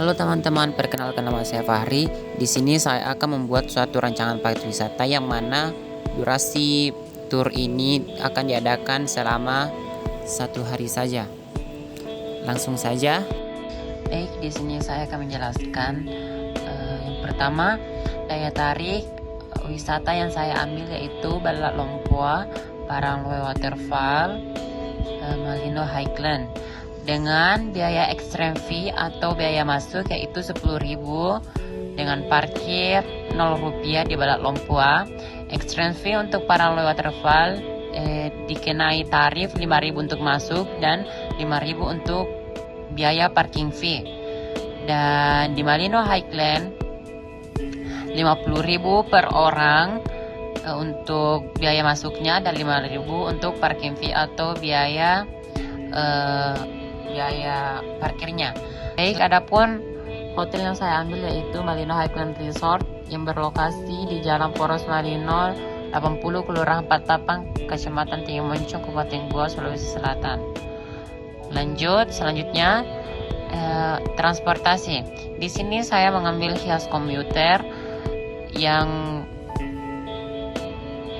Halo teman-teman, perkenalkan nama saya Fahri. Di sini saya akan membuat suatu rancangan paket wisata yang mana durasi tur ini akan diadakan selama 1 hari saja. Langsung saja. Baik, di sini saya akan menjelaskan yang pertama, daya tarik wisata yang saya ambil yaitu Balat Lompoa, Parangloe Waterfall, Malino Highland. Dengan biaya extreme fee atau biaya masuk yaitu 10.000 dengan parkir 0 rupiah di Balat Lompoa. Extreme fee untuk Parangloe Waterfall dikenai tarif 5.000 untuk masuk dan 5.000 untuk biaya parking fee. Dan di Malino Highland 50.000 per orang untuk biaya masuknya dan 5.000 untuk parking fee atau biaya parkirnya. Baik, adapun hotel yang saya ambil yaitu Malino Highland Resort yang berlokasi di Jalan Poros Malino 80, Kelurahan Patapang, Kecamatan Tinggi Moncong, Kabupaten Goa, Sulawesi Selatan. Selanjutnya transportasi. Di sini saya mengambil Hias komuter yang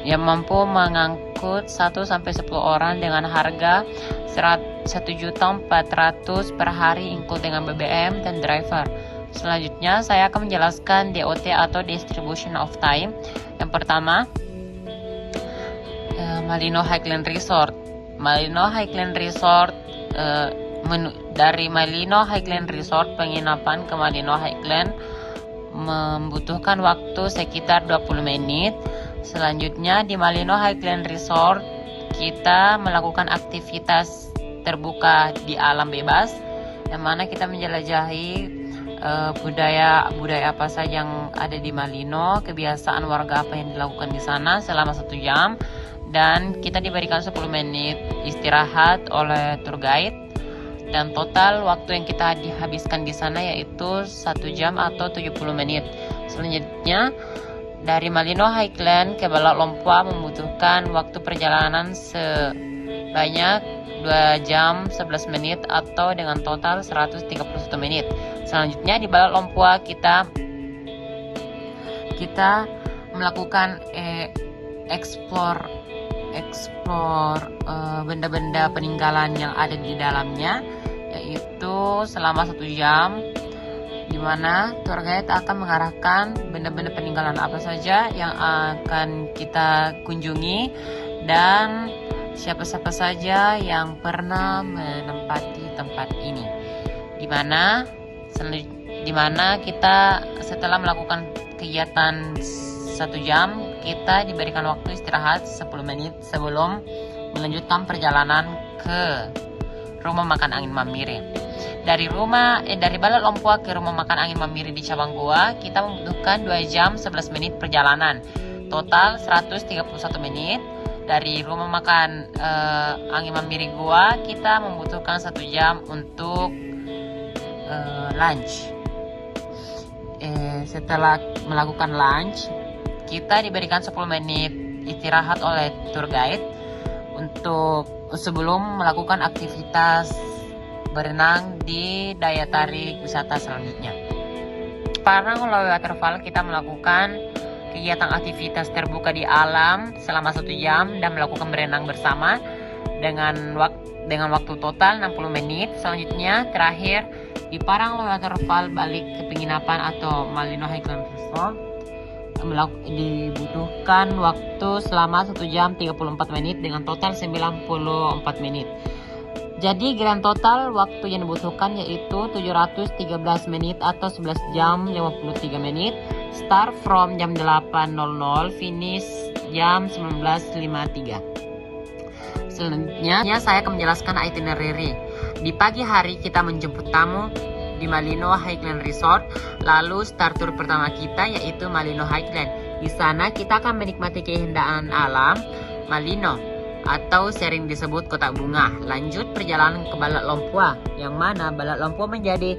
mampu mengangkut 1-10 orang dengan harga 1.400.000 per hari include dengan BBM dan driver. Selanjutnya saya akan menjelaskan DOT atau Distribution of Time. Yang pertama, Malino Highland Resort. Malino Highland Resort dari Malino Highland Resort penginapan ke Malino Highland membutuhkan waktu sekitar 20 menit. Selanjutnya di Malino Highland Resort kita melakukan aktivitas terbuka di alam bebas, yang mana kita menjelajahi budaya apa saja yang ada di Malino, kebiasaan warga apa yang dilakukan di sana selama 1 jam, dan kita diberikan 10 menit istirahat oleh tour guide, dan total waktu yang kita dihabiskan di sana yaitu 1 jam atau 70 menit. Selanjutnya dari Malino Highland ke Balat Lompoa membutuhkan waktu perjalanan sebanyak 2 jam 11 menit atau dengan total 131 menit. Selanjutnya di Balat Lompoa kita melakukan explore benda-benda peninggalan yang ada di dalamnya, yaitu selama 1 jam, di mana tour guide akan mengarahkan benda-benda peninggalan apa saja yang akan kita kunjungi dan siapa-siapa saja yang pernah menempati tempat ini. Di mana kita setelah melakukan kegiatan 1 jam, kita diberikan waktu istirahat 10 menit sebelum melanjutkan perjalanan ke rumah makan Angin Mamiri. Dari Balat Lompoa ke rumah makan Angin Mamiri di Cabang Goa, kita membutuhkan 2 jam 11 menit perjalanan. Total 131 menit. Dari rumah makan Angin Mamiri Goa, kita membutuhkan 1 jam untuk lunch. Setelah melakukan lunch, kita diberikan 10 menit istirahat oleh tour guide untuk sebelum melakukan aktivitas berenang di daya tarik wisata selanjutnya. Parangloe Waterfall kita melakukan kegiatan aktivitas terbuka di alam selama 1 jam dan melakukan berenang bersama dengan waktu total 60 menit. Selanjutnya terakhir di Parangloe Waterfall balik ke penginapan atau Malino Highland Resort dibutuhkan waktu selama 1 jam 34 menit dengan total 94 menit. Jadi grand total waktu yang dibutuhkan yaitu 713 menit atau 11 jam 53 menit. Start from jam 8.00, finish jam 19.53. Selanjutnya saya akan menjelaskan itinerary. Di pagi hari kita menjemput tamu di Malino Highland Resort. Lalu start tour pertama kita yaitu Malino Highland. Di sana kita akan menikmati keindahan alam Malino atau sering disebut kota bunga. Lanjut perjalanan ke Balat Lompoa, yang mana Balat Lompoa menjadi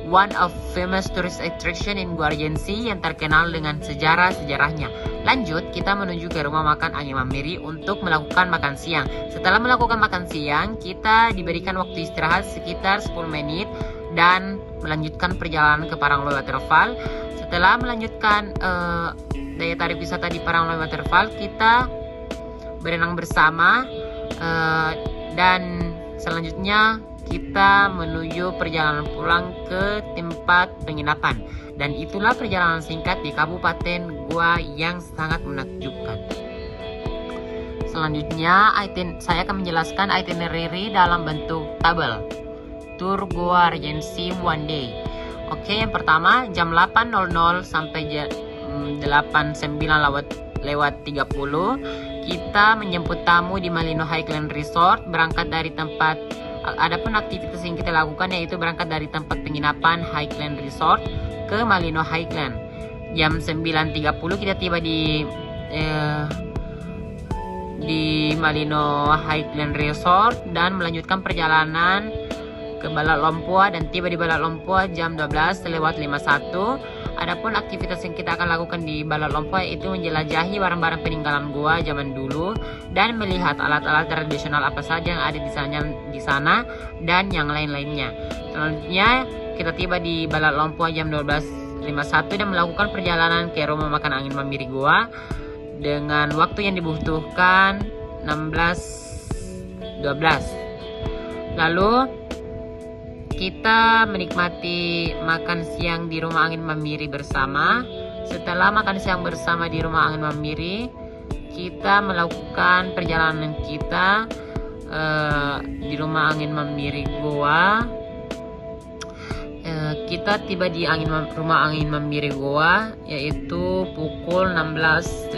one of famous tourist attraction in Guardiansi yang terkenal dengan sejarah-sejarahnya. Lanjut, kita menuju ke rumah makan Angin Mamiri untuk melakukan makan siang. Setelah melakukan makan siang, kita diberikan waktu istirahat sekitar 10 menit dan melanjutkan perjalanan ke Parangloy Waterfall. Setelah melanjutkan daya tarik wisata di Parangloy Waterfall, kita berenang bersama dan selanjutnya kita menuju perjalanan pulang ke tempat penginapan. Dan itulah perjalanan singkat di Kabupaten Goa yang sangat menakjubkan. Selanjutnya saya akan menjelaskan itinerary dalam bentuk tabel Tour Goa Regency One Day. Oke, yang pertama jam 8.00 sampai 8.09 lewat 30 kita menjemput tamu di Malino Highland Resort. Berangkat dari tempat, adapun aktivitas yang kita lakukan yaitu berangkat dari tempat penginapan Highland Resort ke Malino Highland. Jam 9.30 kita tiba di Malino Highland Resort dan melanjutkan perjalanan ke Balat Lompua dan tiba di Balat Lompua jam 12 lewat 51. Adapun aktivitas yang kita akan lakukan di Balat Lompua itu menjelajahi barang-barang peninggalan Goa zaman dulu dan melihat alat-alat tradisional apa saja yang ada di sana dan yang lain-lainnya. Selanjutnya kita tiba di Balat Lompua jam 12.51 dan melakukan perjalanan ke rumah makan angin Mamiri Goa dengan waktu yang dibutuhkan 16.12. Lalu kita menikmati makan siang di rumah angin Mamiri bersama. Setelah makan siang bersama di rumah angin Mamiri, kita melakukan perjalanan kita di rumah angin Mamiri Goa. Kita tiba di rumah angin Mamiri Goa yaitu pukul 16.12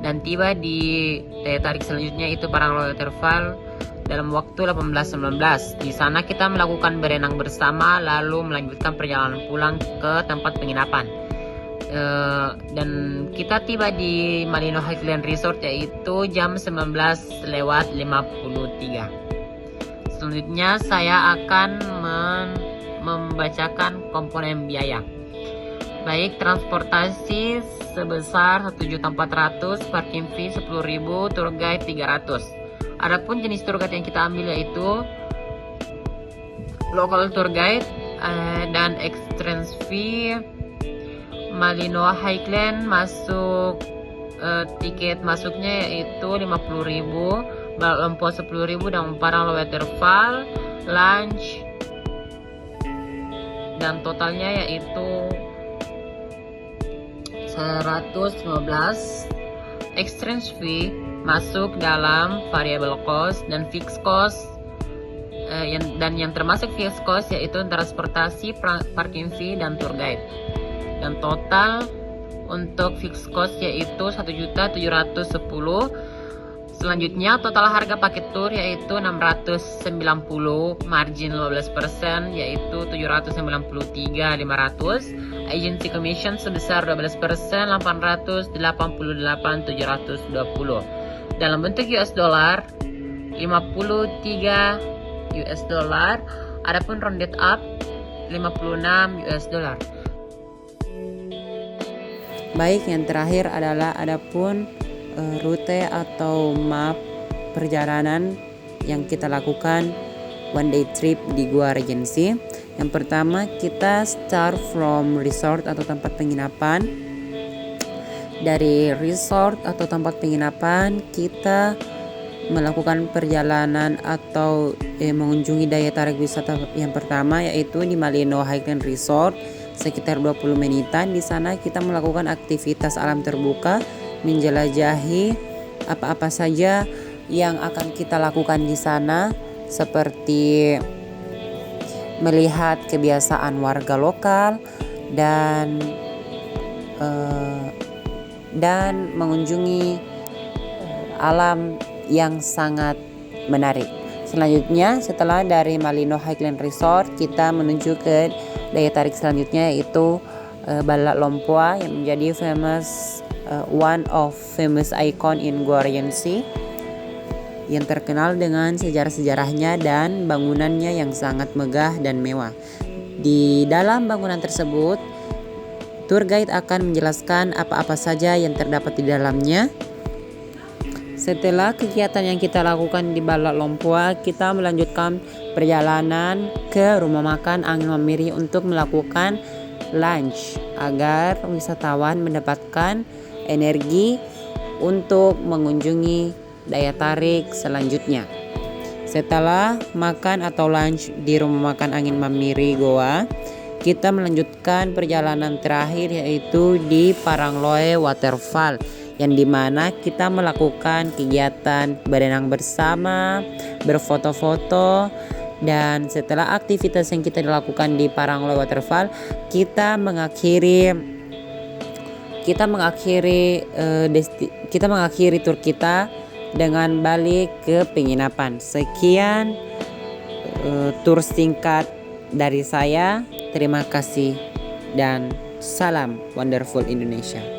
dan tiba di daya tarik selanjutnya itu Parangloy Waterfall dalam waktu 18.19. Di sana kita melakukan berenang bersama lalu melanjutkan perjalanan pulang ke tempat penginapan. Dan kita tiba di Malino Highland Resort yaitu jam 19.53. Selanjutnya saya akan membacakan komponen biaya. Baik, transportasi sebesar 1.400.000, parking fee 10.000, tour guide 300. Adapun jenis tour guide yang kita ambil yaitu local tour guide dan entrance fee. Malino Highland masuk tiket masuknya yaitu 50.000, Balat Lompua 10.000 dan Parangloy Waterfall lunch dan totalnya yaitu 115. Exchange fee masuk dalam variable cost dan fixed cost yang termasuk fixed cost yaitu transportasi, parking fee dan tour guide. Dan total untuk fixed cost yaitu 1.710.000. Selanjutnya total harga paket tour yaitu 690, margin 15% yaitu 793.500. Agency commission sebesar 12%, 888.720. Dalam bentuk US dollar 53 US dollar. Adapun rounded up 56 US dollar. Baik, yang terakhir adalah adapun rute atau map perjalanan yang kita lakukan one day trip di Goa Regency. Yang pertama kita start from resort atau tempat penginapan. Dari resort atau tempat penginapan kita melakukan perjalanan atau mengunjungi daya tarik wisata yang pertama yaitu di Malino Highland Resort sekitar 20 menitan. Di sana kita melakukan aktivitas alam terbuka, menjelajahi apa-apa saja yang akan kita lakukan di sana seperti melihat kebiasaan warga lokal dan mengunjungi alam yang sangat menarik. Selanjutnya setelah dari Malino Highland Resort kita menuju ke daya tarik selanjutnya yaitu Balat Lompua yang menjadi one of famous icon in Goa Regency yang terkenal dengan sejarah-sejarahnya dan bangunannya yang sangat megah dan mewah. Di dalam bangunan tersebut, tour guide akan menjelaskan apa-apa saja yang terdapat di dalamnya. Setelah kegiatan yang kita lakukan di Balak Lompua, kita melanjutkan perjalanan ke rumah makan Angin Mamiri untuk melakukan lunch agar wisatawan mendapatkan energi untuk mengunjungi daya tarik selanjutnya. Setelah makan atau lunch di rumah makan Angin Mamiri Goa, kita melanjutkan perjalanan terakhir yaitu di Parangloe Waterfall, yang dimana kita melakukan kegiatan berenang bersama, berfoto-foto, dan setelah aktivitas yang kita lakukan di Parangloe Waterfall, kita mengakhiri tur kita dengan balik ke penginapan. Sekian tur singkat dari saya. Terima kasih dan salam Wonderful Indonesia.